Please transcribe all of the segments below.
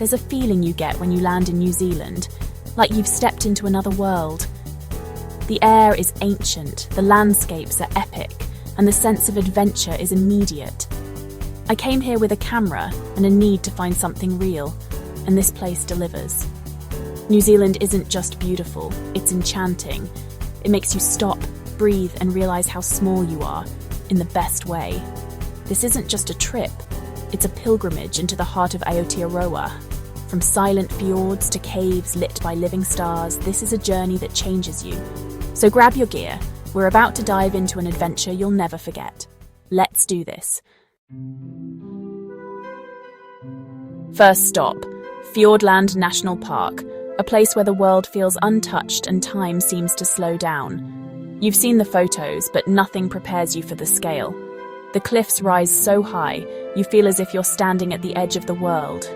there's a feeling you get when you land in New Zealand, like you've stepped into another world. The air is ancient, the landscapes are epic, and the sense of adventure is immediate. I came here with a camera and a need to find something real, and this place delivers. New Zealand isn't just beautiful, it's enchanting. It makes you stop, breathe, and realize how small you are, in the best way. This isn't just a trip, it's a pilgrimage into the heart of Aotearoa. From silent fjords to caves lit by living stars, this is a journey that changes you. So grab your gear, we're about to dive into an adventure you'll never forget. Let's do this. First stop, Fiordland National Park, a place where the world feels untouched and time seems to slow down. You've seen the photos, but nothing prepares you for the scale. The cliffs rise so high, you feel as if you're standing at the edge of the world.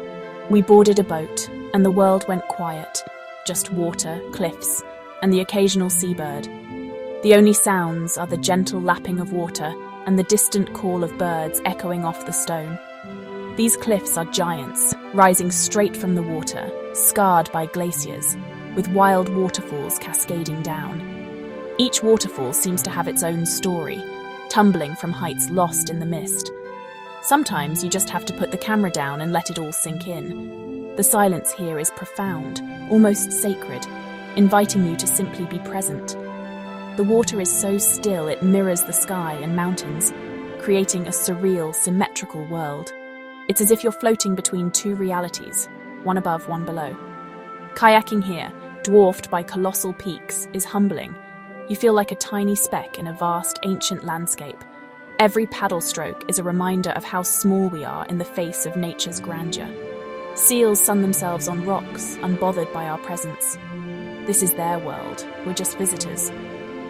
We boarded a boat, and the world went quiet. Just water, cliffs, and the occasional seabird. The only sounds are the gentle lapping of water and the distant call of birds echoing off the stone. These cliffs are giants, rising straight from the water, scarred by glaciers, with wild waterfalls cascading down. Each waterfall seems to have its own story, tumbling from heights lost in the mist. Sometimes you just have to put the camera down and let it all sink in. The silence here is profound, almost sacred, inviting you to simply be present. The water is so still it mirrors the sky and mountains, creating a surreal, symmetrical world. It's as if you're floating between two realities, one above, one below. Kayaking here, dwarfed by colossal peaks, is humbling. You feel like a tiny speck in a vast, ancient landscape. Every paddle stroke is a reminder of how small we are in the face of nature's grandeur. Seals sun themselves on rocks, unbothered by our presence. This is their world, we're just visitors.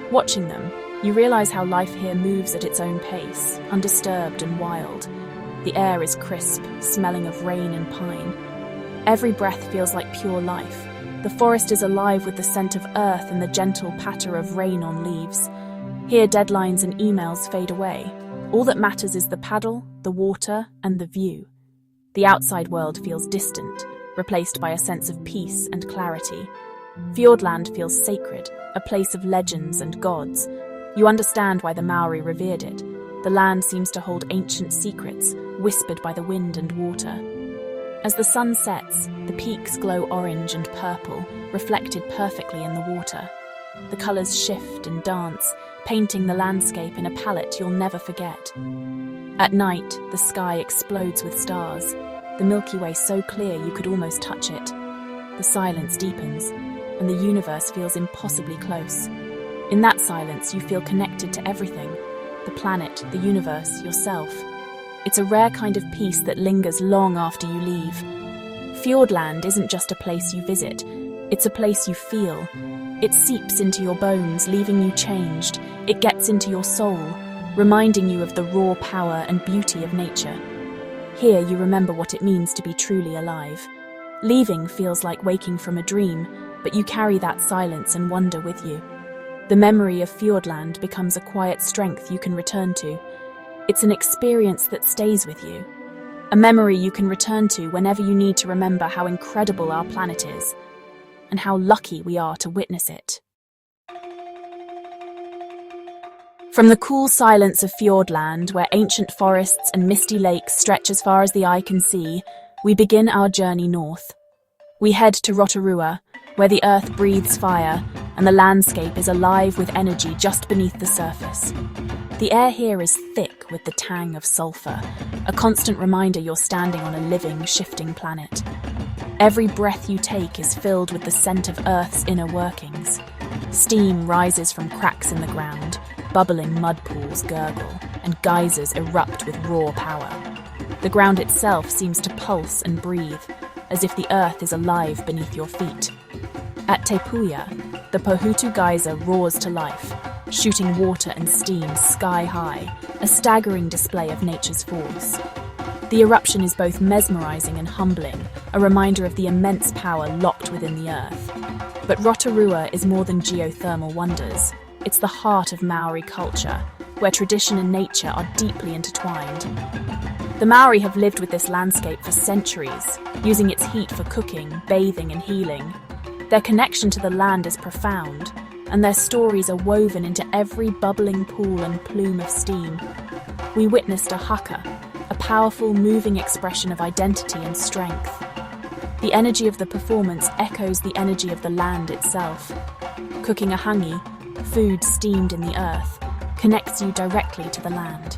Watching them, you realize how life here moves at its own pace, undisturbed and wild. The air is crisp, smelling of rain and pine. Every breath feels like pure life. The forest is alive with the scent of earth and the gentle patter of rain on leaves. Here, deadlines and emails fade away. All that matters is the paddle, the water, and the view. The outside world feels distant, replaced by a sense of peace and clarity. Fiordland feels sacred, a place of legends and gods. You understand why the Maori revered it. The land seems to hold ancient secrets, whispered by the wind and water. As the sun sets, the peaks glow orange and purple, reflected perfectly in the water. The colours shift and dance, painting the landscape in a palette you'll never forget. At night, the sky explodes with stars, the Milky Way so clear you could almost touch it. The silence deepens, and the universe feels impossibly close. In that silence, you feel connected to everything, the planet, the universe, yourself. It's a rare kind of peace that lingers long after you leave. Fiordland isn't just a place you visit, it's a place you feel. It seeps into your bones, leaving you changed. It gets into your soul, reminding you of the raw power and beauty of nature. Here you remember what it means to be truly alive. Leaving feels like waking from a dream, but you carry that silence and wonder with you. The memory of Fiordland becomes a quiet strength you can return to. It's an experience that stays with you. A memory you can return to whenever you need to remember how incredible our planet is, and how lucky we are to witness it. From the cool silence of Fiordland, where ancient forests and misty lakes stretch as far as the eye can see, we begin our journey north. We head to Rotorua, where the earth breathes fire and the landscape is alive with energy just beneath the surface. The air here is thick with the tang of sulfur, a constant reminder you're standing on a living, shifting planet. Every breath you take is filled with the scent of Earth's inner workings. Steam rises from cracks in the ground, bubbling mud pools gurgle, and geysers erupt with raw power. The ground itself seems to pulse and breathe, as if the earth is alive beneath your feet. At Te Puia, the Pohutu geyser roars to life, shooting water and steam sky high, a staggering display of nature's force. The eruption is both mesmerizing and humbling, a reminder of the immense power locked within the earth. But Rotorua is more than geothermal wonders. It's the heart of Maori culture, where tradition and nature are deeply intertwined. The Maori have lived with this landscape for centuries, using its heat for cooking, bathing, and healing. Their connection to the land is profound, and their stories are woven into every bubbling pool and plume of steam. We witnessed a haka, a powerful, moving expression of identity and strength. The energy of the performance echoes the energy of the land itself. Cooking a hangi, food steamed in the earth, connects you directly to the land.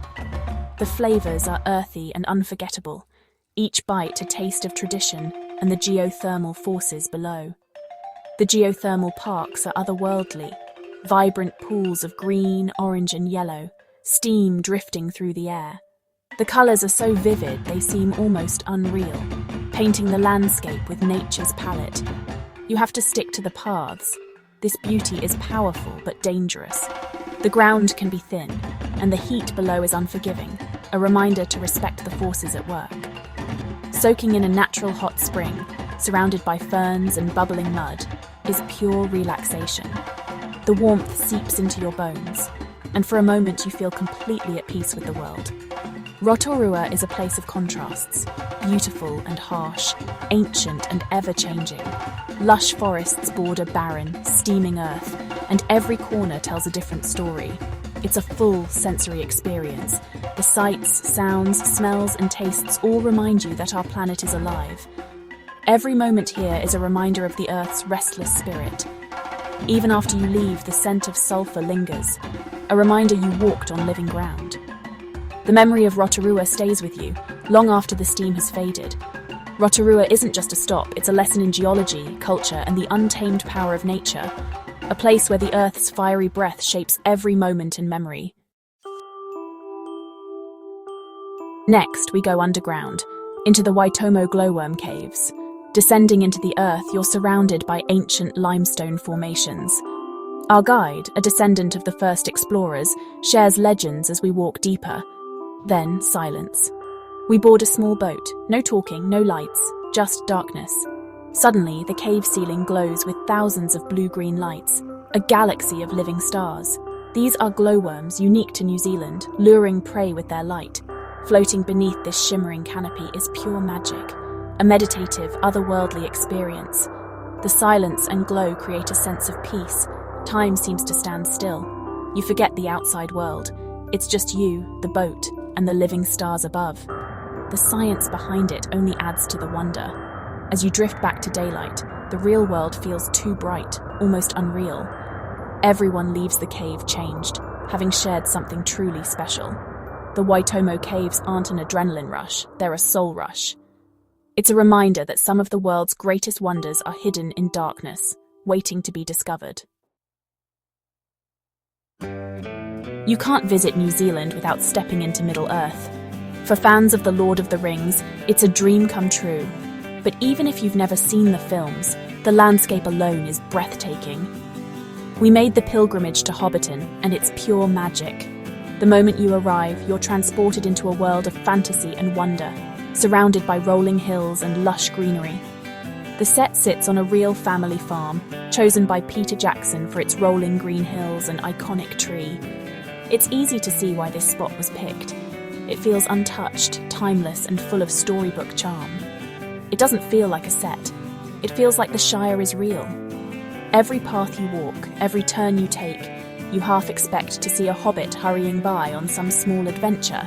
The flavors are earthy and unforgettable, each bite a taste of tradition and the geothermal forces below. The geothermal parks are otherworldly, vibrant pools of green, orange, and yellow, steam drifting through the air. The colors are so vivid they seem almost unreal, painting the landscape with nature's palette. You have to stick to the paths. This beauty is powerful but dangerous. The ground can be thin, and the heat below is unforgiving, a reminder to respect the forces at work. Soaking in a natural hot spring, surrounded by ferns and bubbling mud, is pure relaxation. The warmth seeps into your bones, and for a moment you feel completely at peace with the world. Rotorua is a place of contrasts, beautiful and harsh, ancient and ever-changing. Lush forests border barren, steaming earth, and every corner tells a different story. It's a full sensory experience. The sights, sounds, smells, and tastes all remind you that our planet is alive. Every moment here is a reminder of the Earth's restless spirit. Even after you leave, the scent of sulfur lingers, a reminder you walked on living ground. The memory of Rotorua stays with you, long after the steam has faded. Rotorua isn't just a stop, it's a lesson in geology, culture, and the untamed power of nature. A place where the Earth's fiery breath shapes every moment in memory. Next, we go underground, into the Waitomo glowworm caves. Descending into the Earth, you're surrounded by ancient limestone formations. Our guide, a descendant of the first explorers, shares legends as we walk deeper. Then, silence. We board a small boat, no talking, no lights, just darkness. Suddenly, the cave ceiling glows with thousands of blue-green lights, a galaxy of living stars. These are glowworms unique to New Zealand, luring prey with their light. Floating beneath this shimmering canopy is pure magic, a meditative, otherworldly experience. The silence and glow create a sense of peace. Time seems to stand still. You forget the outside world. It's just you, the boat, and the living stars above. The science behind it only adds to the wonder. As you drift back to daylight, the real world feels too bright, almost unreal. Everyone leaves the cave changed, having shared something truly special. The Waitomo caves aren't an adrenaline rush, they're a soul rush. It's a reminder that some of the world's greatest wonders are hidden in darkness, waiting to be discovered. You can't visit New Zealand without stepping into Middle-earth. For fans of The Lord of the Rings, it's a dream come true. But even if you've never seen the films, the landscape alone is breathtaking. We made the pilgrimage to Hobbiton, and it's pure magic. The moment you arrive, you're transported into a world of fantasy and wonder, surrounded by rolling hills and lush greenery. The set sits on a real family farm, chosen by Peter Jackson for its rolling green hills and iconic tree. It's easy to see why this spot was picked. It feels untouched, timeless, and full of storybook charm. It doesn't feel like a set. It feels like the Shire is real. Every path you walk, every turn you take, you half expect to see a hobbit hurrying by on some small adventure.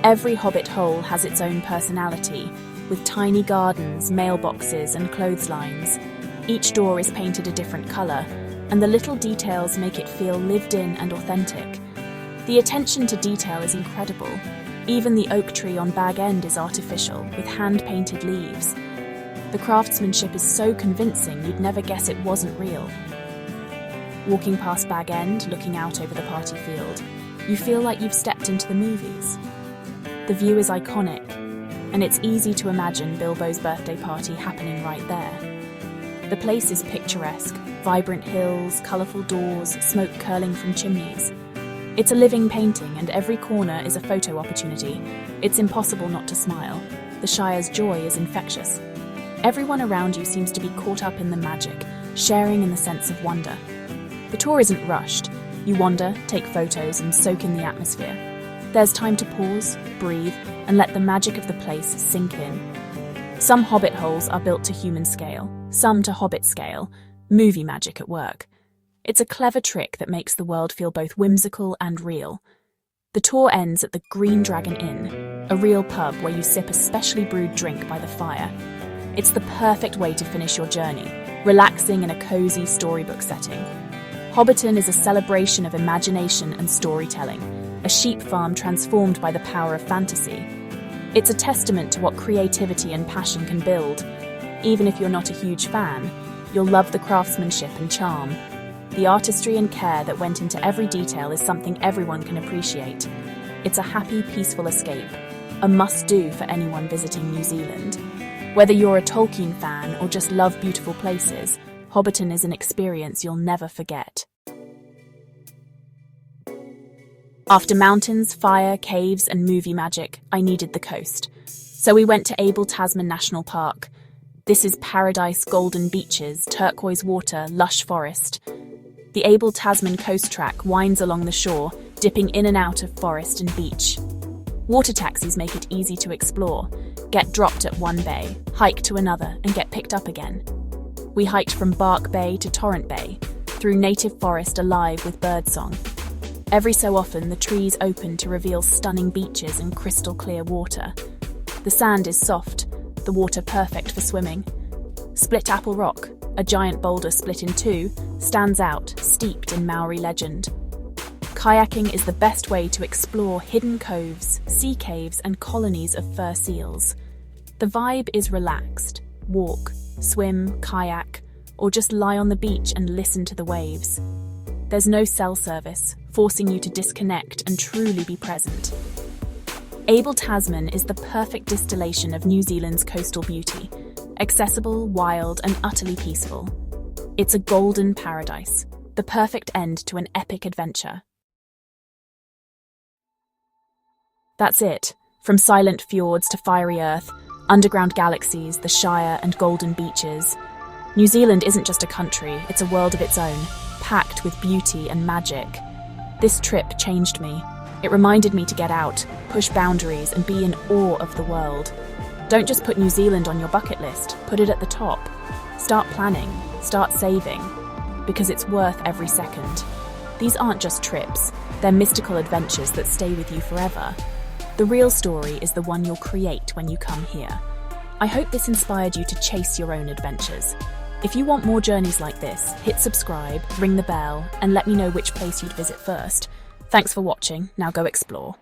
Every hobbit hole has its own personality, with tiny gardens, mailboxes, and clotheslines. Each door is painted a different colour, and the little details make it feel lived in and authentic. The attention to detail is incredible. Even the oak tree on Bag End is artificial, with hand-painted leaves. The craftsmanship is so convincing you'd never guess it wasn't real. Walking past Bag End, looking out over the party field, you feel like you've stepped into the movies. The view is iconic, and it's easy to imagine Bilbo's birthday party happening right there. The place is picturesque, vibrant hills, colourful doors, smoke curling from chimneys. It's a living painting, and every corner is a photo opportunity. It's impossible not to smile. The Shire's joy is infectious. Everyone around you seems to be caught up in the magic, sharing in the sense of wonder. The tour isn't rushed. You wander, take photos, and soak in the atmosphere. There's time to pause, breathe, and let the magic of the place sink in. Some hobbit holes are built to human scale, some to hobbit scale, movie magic at work. It's a clever trick that makes the world feel both whimsical and real. The tour ends at the Green Dragon Inn, a real pub where you sip a specially brewed drink by the fire. It's the perfect way to finish your journey, relaxing in a cozy storybook setting. Hobbiton is a celebration of imagination and storytelling, a sheep farm transformed by the power of fantasy. It's a testament to what creativity and passion can build. Even if you're not a huge fan, you'll love the craftsmanship and charm. The artistry and care that went into every detail is something everyone can appreciate. It's a happy, peaceful escape, a must-do for anyone visiting New Zealand. Whether you're a Tolkien fan or just love beautiful places, Hobbiton is an experience you'll never forget. After mountains, fire, caves, and movie magic, I needed the coast. So we went to Abel Tasman National Park. This is paradise, golden beaches, turquoise water, lush forest. The Abel Tasman coast track winds along the shore, dipping in and out of forest and beach. Water taxis make it easy to explore. Get dropped at one bay, hike to another, and get picked up again. We hiked from Bark Bay to Torrent Bay, through native forest alive with birdsong. Every so often, the trees open to reveal stunning beaches and crystal clear water. The sand is soft, the water perfect for swimming. Split Apple Rock, a giant boulder split in two, stands out, steeped in Maori legend. Kayaking is the best way to explore hidden coves, sea caves, and colonies of fur seals. The vibe is relaxed. Walk, swim, kayak, or just lie on the beach and listen to the waves. There's no cell service, forcing you to disconnect and truly be present. Abel Tasman is the perfect distillation of New Zealand's coastal beauty. Accessible, wild, and utterly peaceful. It's a golden paradise, the perfect end to an epic adventure. That's it. From silent fjords to fiery earth, underground galaxies, the Shire, and golden beaches. New Zealand isn't just a country, it's a world of its own, packed with beauty and magic. This trip changed me. It reminded me to get out, push boundaries, and be in awe of the world. Don't just put New Zealand on your bucket list, put it at the top. Start planning, start saving, because it's worth every second. These aren't just trips, they're mystical adventures that stay with you forever. The real story is the one you'll create when you come here. I hope this inspired you to chase your own adventures. If you want more journeys like this, hit subscribe, ring the bell, and let me know which place you'd visit first. Thanks for watching, now go explore.